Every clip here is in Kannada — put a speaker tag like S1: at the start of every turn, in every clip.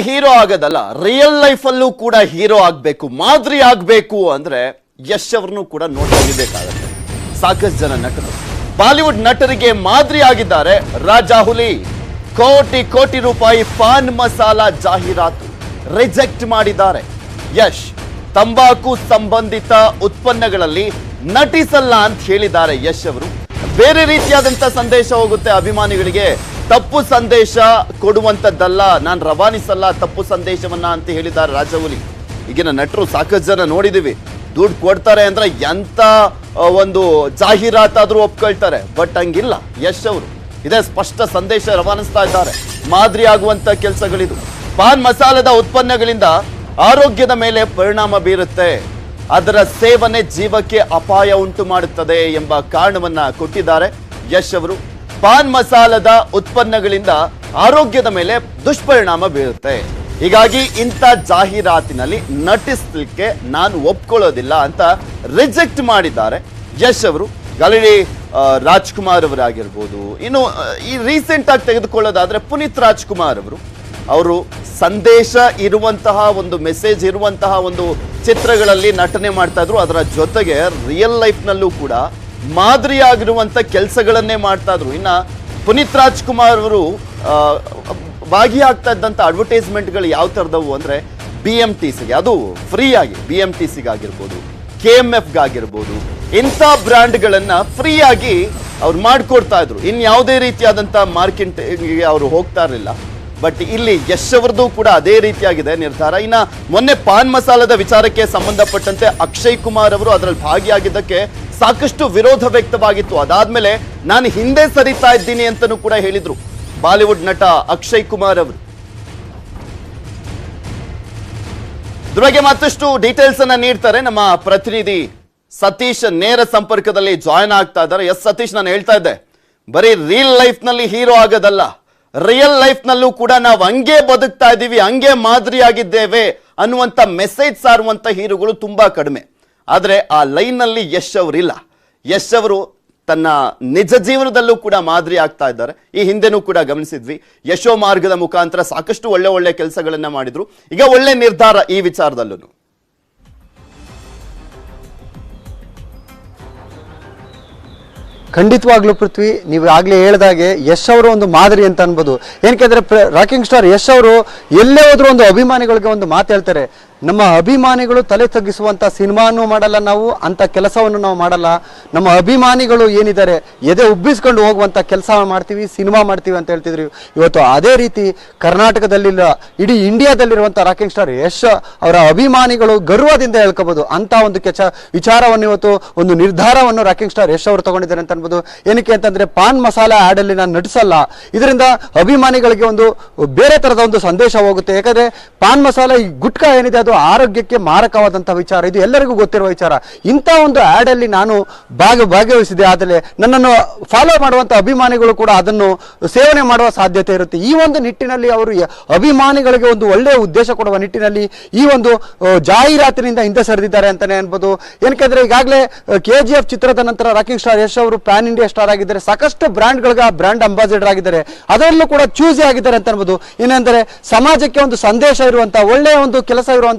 S1: ಹೀರೋ ಆಗೋದಲ್ಲ, ರಿಯಲ್ ಲೈಫ್ ಅಲ್ಲೂ ಕೂಡ ಹೀರೋ ಆಗ್ಬೇಕು, ಮಾದರಿ ಆಗ್ಬೇಕು ಅಂದ್ರೆ ಯಶ್ ಅವ್ರನ್ನು ಕೂಡ ನೋಡಲೇಬೇಕಾಗುತ್ತೆ. ಸಾಕಷ್ಟು ಜನ ನಟರು ಬಾಲಿವುಡ್ ನಟರಿಗೆ ಮಾದರಿ ಆಗಿದ್ದಾರೆ. ರಾಜಾ ಹುಲಿ ಕೋಟಿ ಕೋಟಿ ರೂಪಾಯಿ ಪಾನ್ ಮಸಾಲಾ ಜಾಹೀರಾತು ರಿಜೆಕ್ಟ್ ಮಾಡಿದ್ದಾರೆ. ಯಶ್ ತಂಬಾಕು ಸಂಬಂಧಿತ ಉತ್ಪನ್ನಗಳಲ್ಲಿ ನಟಿಸಲ್ಲ ಅಂತ ಹೇಳಿದ್ದಾರೆ. ಯಶ್ ಅವರು ಬೇರೆ ರೀತಿಯಾದಂತ ಸಂದೇಶ ಹೋಗುತ್ತೆ ಅಭಿಮಾನಿಗಳಿಗೆ, ತಪ್ಪು ಸಂದೇಶ ಕೊಡುವಂತದ್ದಲ್ಲ, ನಾನು ರವಾನಿಸಲ್ಲ ತಪ್ಪು ಸಂದೇಶವನ್ನ ಅಂತ ಹೇಳಿದ್ದಾರೆ ರಾಜಾಹುಲಿ. ಈಗಿನ ನಟರು ಸಾಕಷ್ಟು ಜನ ನೋಡಿದೀವಿ, ದುಡ್ಡು ಕೊಡ್ತಾರೆ ಅಂದ್ರೆ ಎಂತ ಒಂದು ಜಾಹೀರಾತಾದ್ರೂ ಒಪ್ಕೊಳ್ತಾರೆ. ಬಟ್ ಹಂಗಿಲ್ಲ ಯಶ್ ಅವರು, ಇದೇ ಸ್ಪಷ್ಟ ಸಂದೇಶ ರವಾನಿಸ್ತಾ ಇದ್ದಾರೆ. ಮಾದರಿ ಆಗುವಂತ ಕೆಲಸಗಳಿದು. ಪಾನ್ ಮಸಾಲದ ಉತ್ಪನ್ನಗಳಿಂದ ಆರೋಗ್ಯದ ಮೇಲೆ ಪರಿಣಾಮ ಬೀರುತ್ತೆ, ಅದರ ಸೇವನೆ ಜೀವಕ್ಕೆ ಅಪಾಯ ಉಂಟು ಮಾಡುತ್ತದೆ ಎಂಬ ಕಾರಣವನ್ನ ಕೊಟ್ಟಿದ್ದಾರೆ ಯಶ್ ಅವರು. ಪಾನ್ ಮಸಾಲದ ಉತ್ಪನ್ನಗಳಿಂದ ಆರೋಗ್ಯದ ಮೇಲೆ ದುಷ್ಪರಿಣಾಮ ಬೀರುತ್ತೆ, ಹೀಗಾಗಿ ಇಂಥ ಜಾಹೀರಾತಿನಲ್ಲಿ ನಟಿಸಲಿಕ್ಕೆ ನಾನು ಒಪ್ಕೊಳ್ಳೋದಿಲ್ಲ ಅಂತ ರಿಜೆಕ್ಟ್ ಮಾಡಿದ್ದಾರೆ ಯಶ್ ಅವರು. ಆಲ್ರೆಡಿ ರಾಜ್ಕುಮಾರ್ ಅವರಾಗಿರ್ಬೋದು, ಇನ್ನು ಈ ರೀಸೆಂಟ್ ಆಗಿ ತೆಗೆದುಕೊಳ್ಳೋದಾದ್ರೆ ಪುನೀತ್ ರಾಜ್ಕುಮಾರ್ ಅವರು ಸಂದೇಶ ಇರುವಂತಹ ಒಂದು ಮೆಸೇಜ್ ಇರುವಂತಹ ಒಂದು ಚಿತ್ರಗಳಲ್ಲಿ ನಟನೆ ಮಾಡ್ತಾ ಇದ್ರು. ಅದರ ಜೊತೆಗೆ ರಿಯಲ್ ಲೈಫ್ ನಲ್ಲೂ ಕೂಡ ಮಾದರಿಯಾಗಿರುವಂತ ಕೆಲಸಗಳನ್ನೇ ಮಾಡ್ತಾ ಇದ್ರು. ಇನ್ನ ಪುನೀತ್ ರಾಜ್ಕುಮಾರ್ ಅವರು ಭಾಗಿಯಾಗ್ತಾ ಇದ್ದಂತ ಅಡ್ವರ್ಟೈಸ್ಮೆಂಟ್ಗಳು ಯಾವ ತರದವು ಅಂದ್ರೆ BMTCಗೆ, ಅದು ಫ್ರೀ ಆಗಿ BMTCಗಾಗಿರ್ಬೋದು, KMFಗಾಗಿರ್ಬೋದು, ಇಂಥ ಬ್ರ್ಯಾಂಡ್ಗಳನ್ನ ಫ್ರೀ ಆಗಿ ಅವ್ರು ಮಾಡ್ಕೊಡ್ತಾ ಇದ್ರು. ಇನ್ಯಾವುದೇ ರೀತಿಯಾದಂತ ಮಾರ್ಕೆಟಿಂಗ್ಗೆ ಅವರು ಹೋಗ್ತಾ ಇರಲಿಲ್ಲ. ಬಟ್ ಇಲ್ಲಿ ಯಶ್ ಅವರದು ಕೂಡ ಅದೇ ರೀತಿಯಾಗಿದೆ ನಿರ್ಧಾರ. ಇನ್ನ ಮೊನ್ನೆ ಪಾನ್ ಮಸಾಲದ ವಿಚಾರಕ್ಕೆ ಸಂಬಂಧಪಟ್ಟಂತೆ ಅಕ್ಷಯ್ ಕುಮಾರ್ ಅವರು ಅದರಲ್ಲಿ ಭಾಗಿಯಾಗಿದ್ದಕ್ಕೆ ಸಾಕಷ್ಟು ವಿರೋಧ ವ್ಯಕ್ತವಾಗಿತ್ತು. ಅದಾದ್ಮೇಲೆ ನಾನು ಹಿಂದೆ ಸರಿತಾ ಇದ್ದೀನಿ ಅಂತಲೂ ಕೂಡ ಹೇಳಿದ್ರು ಬಾಲಿವುಡ್ ನಟ ಅಕ್ಷಯ್ ಕುಮಾರ್ ಅವರು. ಇದ್ರ ಬಗ್ಗೆ ಮತ್ತಷ್ಟು ಡೀಟೇಲ್ಸ್ ಅನ್ನ ನೀಡ್ತಾರೆ ನಮ್ಮ ಪ್ರತಿನಿಧಿ ಸತೀಶ್. ನೇರ ಸಂಪರ್ಕದಲ್ಲಿ ಜಾಯ್ನ್ ಆಗ್ತಾ ಇದ್ದಾರೆ. ಎಸ್ ಸತೀಶ್, ನಾನು ಹೇಳ್ತಾ ಇದ್ದೆ, ಬರೀ ರಿಯಲ್ ಲೈಫ್ ನಲ್ಲಿ ಹೀರೋ ಆಗೋದಲ್ಲ, ರಿಯಲ್ ಲೈಫ್ ನಲ್ಲೂ ಕೂಡ ನಾವು ಹಂಗೆ ಬದುಕ್ತಾ ಇದ್ದೀವಿ, ಹಂಗೆ ಮಾದರಿಯಾಗಿದ್ದೇವೆ ಅನ್ನುವಂಥ ಮೆಸೇಜ್ ಸಾರುವಂತ ಹೀರೋಗಳು ತುಂಬಾ ಕಡಿಮೆ. ಆದರೆ ಆ ಲೈನ್ ನಲ್ಲಿ ಯಶ್ ಅವರಿಲ್ಲ. ಯಶ್ ಅವರು ತನ್ನ ನಿಜ ಜೀವನದಲ್ಲೂ ಕೂಡ ಮಾದರಿ ಆಗ್ತಾ ಇದ್ದಾರೆ. ಈ ಹಿಂದೆನೂ ಕೂಡ ಗಮನಿಸಿದ್ವಿ, ಯಶೋ ಮಾರ್ಗದ ಮುಖಾಂತರ ಸಾಕಷ್ಟು ಒಳ್ಳೆ ಒಳ್ಳೆ ಕೆಲಸಗಳನ್ನ ಮಾಡಿದ್ರು. ಈಗ ಒಳ್ಳೆ ನಿರ್ಧಾರ ಈ ವಿಚಾರದಲ್ಲೂ.
S2: ಖಂಡಿತವಾಗ್ಲೂ ಪೃಥ್ವಿ, ನೀವು ಆಗ್ಲೇ ಹೇಳ್ದಾಗೆ ಯಶ್ ಅವರು ಒಂದು ಮಾದರಿ ಅಂತ ಅನ್ಬೋದು. ಏನಕ್ಕೆ ರಾಕಿಂಗ್ ಸ್ಟಾರ್ ಯಶ್ ಅವರು ಎಲ್ಲೇ ಹೋದ್ರು ಒಂದು ಅಭಿಮಾನಿಗಳಿಗೆ ಒಂದು ಮಾತು ಹೇಳ್ತಾರೆ, ನಮ್ಮ ಅಭಿಮಾನಿಗಳು ತಲೆ ತಗ್ಗಿಸುವಂತ ಸಿನಿಮಾನು ಮಾಡಲ್ಲ, ನಾವು ಅಂತ ಕೆಲಸವನ್ನು ನಾವು ಮಾಡಲ್ಲ. ನಮ್ಮ ಅಭಿಮಾನಿಗಳು ಏನಿದ್ದಾರೆ ಎದೆ ಉಬ್ಬಿಸ್ಕೊಂಡು ಹೋಗುವಂತ ಕೆಲಸ ಮಾಡ್ತೀವಿ, ಸಿನಿಮಾ ಮಾಡ್ತೀವಿ ಅಂತ ಹೇಳ್ತಿದ್ರು. ಇವತ್ತು ಅದೇ ರೀತಿ ಕರ್ನಾಟಕದಲ್ಲಿಲ್ಲ, ಇಡೀ ಇಂಡಿಯಾದಲ್ಲಿರುವಂತ ರಾಕಿಂಗ್ ಸ್ಟಾರ್ ಯಶ್ ಅವರ ಅಭಿಮಾನಿಗಳು ಗರ್ವದಿಂದ ಹೇಳ್ಕೋಬಹುದು ಅಂತ ಒಂದು ವಿಚಾರವನ್ನು ಇವತ್ತು ಒಂದು ನಿರ್ಧಾರವನ್ನು ರಾಕಿಂಗ್ ಸ್ಟಾರ್ ಯಶ್ ಅವರು ತಗೊಂಡಿದ್ದಾರೆ ಅಂತ ಅನ್ಬೋದು. ಏನಕ್ಕೆ ಅಂತಂದ್ರೆ ಪಾನ್ ಮಸಾಲ ಆಡ್ ಅಲ್ಲಿ ನಾನು ನಟಿಸಲ್ಲ, ಇದರಿಂದ ಅಭಿಮಾನಿಗಳಿಗೆ ಒಂದು ಬೇರೆ ತರದ ಒಂದು ಸಂದೇಶ ಹೋಗುತ್ತೆ. ಯಾಕಂದ್ರೆ ಪಾನ್ ಮಸಾಲ ಈ ಗುಟ್ಕಾ ಏನಿದೆ ಅದು ಆರೋಗ್ಯಕ್ಕೆ ಮಾರಕವಾದಂತಹ ವಿಚಾರ, ಇದು ಎಲ್ಲರಿಗೂ ಗೊತ್ತಿರುವ ವಿಚಾರ. ಇಂಥ ಒಂದು ಆಡ್ ಅಲ್ಲಿ ನಾನು ಭಾಗವಹಿಸಿದೆ, ಆದರೆ ನನ್ನನ್ನು ಫಾಲೋ ಮಾಡುವಂತ ಅಭಿಮಾನಿಗಳು ಕೂಡ ಅದನ್ನು ಸೇವನೆ ಮಾಡುವ ಸಾಧ್ಯತೆ ಇರುತ್ತೆ. ಈ ಒಂದು ನಿಟ್ಟಿನಲ್ಲಿ ಅವರು ಅಭಿಮಾನಿಗಳಿಗೆ ಒಂದು ಒಳ್ಳೆಯ ಉದ್ದೇಶ ಕೊಡುವ ನಿಟ್ಟಿನಲ್ಲಿ ಈ ಒಂದು ಜಾಹೀರಾತಿನಿಂದ ಹಿಂದೆ ಸರಿದಿದ್ದಾರೆ ಅಂತಾನೆ ಅನ್ಬೋದು. ಏನಕ್ಕೆ ಈಗಾಗಲೇ KGF ಚಿತ್ರದ ನಂತರ ರಾಕಿಂಗ್ ಸ್ಟಾರ್ ಯಶ್ ಅವರು ಪ್ಯಾನ್ ಇಂಡಿಯಾ ಸ್ಟಾರ್ ಆಗಿದ್ದಾರೆ, ಸಾಕಷ್ಟು ಬ್ರ್ಯಾಂಡ್ಗಳಿಗೆ ಬ್ರ್ಯಾಂಡ್ ಅಂಬಾಸಿಡರ್ ಆಗಿದ್ದಾರೆ, ಅದರಲ್ಲೂ ಕೂಡ ಚೂಸಿ ಆಗಿದ್ದಾರೆ ಅಂತ ಅನ್ಬೋದು. ಏನಂದ್ರೆ ಸಮಾಜಕ್ಕೆ ಒಂದು ಸಂದೇಶ ಇರುವಂತ ಒಳ್ಳೆಯ ಒಂದು ಕೆಲಸ ಇರುವಂತ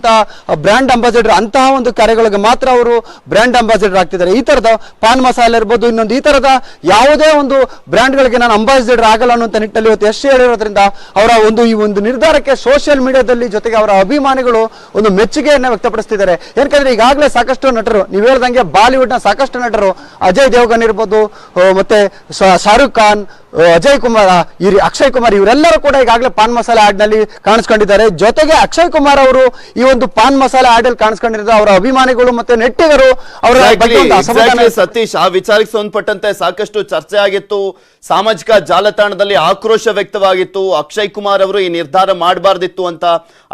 S2: ಬ್ರ್ಯಾಂಡ್ ಅಂಬಾಸಿಡರ್, ಅಂತಹ ಒಂದು ಕಾರ್ಯಗಳಿಗೆ ಮಾತ್ರ ಅವರು ಬ್ರ್ಯಾಂಡ್ ಅಂಬಾಸಿಡರ್ ಆಗ್ತಿದ್ದಾರೆ. ಈ ತರದ ಪಾನ್ ಮಸಾಲೆ ಇರ್ಬೋದು, ಇನ್ನೊಂದು ಈ ತರದ ಯಾವುದೇ ಒಂದು ಬ್ರ್ಯಾಂಡ್ ಗಳಿಗೆ ನಾನು ಅಂಬಾಸಿಡರ್ ಆಗಲ್ಲ ಅನ್ನುವಂತ ನಿಟ್ಟಿನಲ್ಲಿ ಇವತ್ತು ಯಶ್ ಹೇಳಿರೋದ್ರಿಂದ ಅವರ ಈ ಒಂದು ನಿರ್ಧಾರಕ್ಕೆ ಸೋಷಿಯಲ್ ಮೀಡಿಯಾದಲ್ಲಿ ಜೊತೆಗೆ ಅವರ ಅಭಿಮಾನಿಗಳು ಒಂದು ಮೆಚ್ಚುಗೆಯನ್ನ ವ್ಯಕ್ತಪಡಿಸ್ತಿದ್ದಾರೆ. ಯಾಕಂದ್ರೆ ಈಗಾಗಲೇ ಸಾಕಷ್ಟು ನಟರು, ನೀವು ಹೇಳ್ದಂಗೆ ಬಾಲಿವುಡ್ ನ ಸಾಕಷ್ಟು ನಟರು, ಅಜಯ್ ದೇವಗನ್ ಇರ್ಬೋದು, ಮತ್ತೆ ಶಾರುಖ್ ಖಾನ್, ಅಜಯ್ ಕುಮಾರ್, ಅಕ್ಷಯ್ ಕುಮಾರ್, ಇವರೆಲ್ಲರೂ ಕೂಡ ಈಗಾಗಲೇ ಪಾನ್ ಮಸಾಲೆ ಆಡ್ ನಲ್ಲಿ ಕಾಣಿಸ್ಕೊಂಡಿದ್ದಾರೆ. ಜೊತೆಗೆ ಅಕ್ಷಯ್ ಕುಮಾರ್ ಅವರು ಈ ಒಂದು ಪಾನ್ ಮಸಾಲೆ ಆಡ್ ಅಲ್ಲಿ ಕಾಣಿಸ್ಕೊಂಡಿರೋದು ಅವರ ಅಭಿಮಾನಿಗಳು ಮತ್ತೆ ನೆಟ್ಟಿಗರು ಅವರ
S1: ಸತೀಶ್, ಆ ವಿಚಾರಕ್ಕೆ ಸಂಬಂಧಪಟ್ಟಂತೆ ಸಾಕಷ್ಟು ಚರ್ಚೆ ಆಗಿತ್ತು, ಸಾಮಾಜಿಕ ಜಾಲತಾಣದಲ್ಲಿ ಆಕ್ರೋಶ ವ್ಯಕ್ತವಾಗಿತ್ತು. ಅಕ್ಷಯ್ ಕುಮಾರ್ ಅವರು ಈ ನಿರ್ಧಾರ ಮಾಡಬಾರ್ದಿತ್ತು ಅಂತ.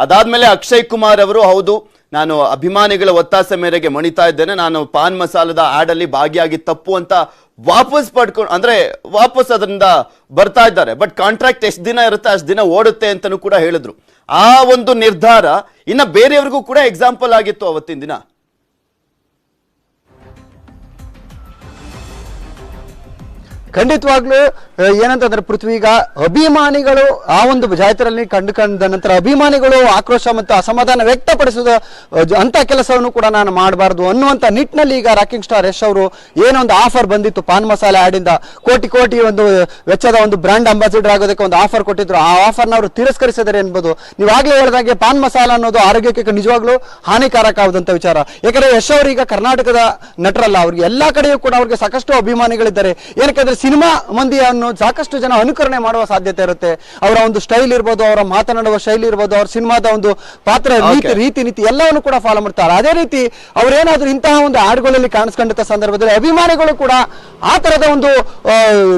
S1: ಅದಾದ್ಮೇಲೆ ಅಕ್ಷಯ್ ಕುಮಾರ್ ಅವರು, ಹೌದು ನಾನು ಅಭಿಮಾನಿಗಳ ಒತ್ತಾಸೆ ಮೇರೆಗೆ ಮಣಿತಾ ಇದ್ದೇನೆ, ನಾನು ಪಾನ್ ಮಸಾಲದ ಆಡ್ ಅಲ್ಲಿ ಭಾಗಿಯಾಗಿ ತಪ್ಪು ಅಂತ ವಾಪಸ್ ಪಡ್ಕೊಂಡು, ಅಂದ್ರೆ ವಾಪಸ್ ಅದರಿಂದ ಬರ್ತಾ ಇದ್ದಾರೆ. ಬಟ್ ಕಾಂಟ್ರಾಕ್ಟ್ ಎಷ್ಟು ದಿನ ಇರುತ್ತೆ ಅಷ್ಟು ದಿನ ಓಡುತ್ತೆ ಅಂತಲೂ ಕೂಡ ಹೇಳಿದ್ರು. ಆ ಒಂದು ನಿರ್ಧಾರ ಇನ್ನ ಬೇರೆಯವ್ರಿಗೂ ಕೂಡ ಎಕ್ಸಾಂಪಲ್ ಆಗಿತ್ತು ಅವತ್ತಿನ ದಿನ.
S2: ಖಂಡಿತವಾಗ್ಲೂ ಏನಂತಂದ್ರೆ ಪೃಥ್ವಿ, ಈಗ ಅಭಿಮಾನಿಗಳು ಆ ಒಂದು ಜಾತ್ರೆಯಲ್ಲಿ ಕಂಡ ನಂತರ ಅಭಿಮಾನಿಗಳು ಆಕ್ರೋಶ ಮತ್ತು ಅಸಮಾಧಾನ ವ್ಯಕ್ತಪಡಿಸುವ ಅಂತ ಕೆಲಸವನ್ನು ಕೂಡ ನಾನು ಮಾಡಬಾರ್ದು ಅನ್ನುವಂತ ನಿಟ್ಟಿನಲ್ಲಿ ಈಗ ರಾಕಿಂಗ್ ಸ್ಟಾರ್ ಯಶ್ ಅವರು ಏನೊಂದು ಆಫರ್ ಬಂದಿತ್ತು ಪಾನ್ ಮಸಾಲೆ ಆಡಿಂದ ಕೋಟಿ ಒಂದು ವೆಚ್ಚದ ಒಂದು ಬ್ರಾಂಡ್ ಅಂಬಾಸಿಡರ್ ಆಗೋದಕ್ಕೆ ಒಂದು ಆಫರ್ ಕೊಟ್ಟಿದ್ರು. ಆ ಆಫರ್ನ ಅವರು ತಿರಸ್ಕರಿಸಿದ್ದಾರೆ ಎನ್ಬೋದು. ನೀವಾಗ್ಲೇ ಹೇಳಿದಾಗೆ ಪಾನ್ ಮಸಾಲ ಅನ್ನೋದು ಆರೋಗ್ಯಕ್ಕೆ ನಿಜವಾಗ್ಲೂ ಹಾನಿಕಾರಕ ಆದಂತ ವಿಚಾರ. ಯಾಕಂದ್ರೆ ಯಶ್ ಅವರು ಈಗ ಕರ್ನಾಟಕದ ನಟರಲ್ಲ, ಅವ್ರಿಗೆ ಎಲ್ಲಾ ಕಡೆಯೂ ಕೂಡ ಅವ್ರಿಗೆ ಸಾಕಷ್ಟು ಅಭಿಮಾನಿಗಳಿದ್ದಾರೆ. ಏನಕ್ಕೆ ಸಿನಿಮಾ ಮಂದಿಯನ್ನು ಸಾಕಷ್ಟು ಜನ ಅನುಕರಣೆ ಮಾಡುವ ಸಾಧ್ಯತೆ ಇರುತ್ತೆ. ಅವರ ಒಂದು ಸ್ಟೈಲ್ ಇರ್ಬೋದು, ಅವರ ಮಾತನಾಡುವ ಶೈಲಿ ಇರ್ಬೋದು, ಅವ್ರ ಸಿನಿಮಾದ ಒಂದು ಪಾತ್ರ ರೀತಿ ನೀತಿ ಎಲ್ಲವನ್ನು ಕೂಡ ಫಾಲೋ ಮಾಡ್ತಾರೆ. ಅದೇ ರೀತಿ ಅವರೇನಾದ್ರೂ ಇಂತಹ ಒಂದು ಹಾಡುಗಳಲ್ಲಿ ಕಾಣಿಸ್ಕೊಂಡ ಸಂದರ್ಭದಲ್ಲಿ ಅಭಿಮಾನಿಗಳು ಕೂಡ ಆ ತರದ ಒಂದು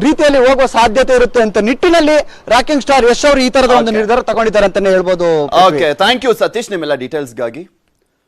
S2: ರೀತಿಯಲ್ಲಿ ಹೋಗುವ ಸಾಧ್ಯತೆ ಇರುತ್ತೆ ಅಂತ ನಿಟ್ಟಿನಲ್ಲಿ ರಾಕಿಂಗ್ ಸ್ಟಾರ್ ಯಶ್ ಅವರು ಈ ತರದ ಒಂದು ನಿರ್ಧಾರ ತಗೊಂಡಿದ್ದಾರೆ ಅಂತಾನೆ ಹೇಳ್ಬೋದು.
S1: ಓಕೆ, ಥ್ಯಾಂಕ್ ಯು ಸತೀಶ್ ನಿಮ್ಮೆಲ್ಲ ಡೀಟೇಲ್ಸ್ಗಾಗಿ.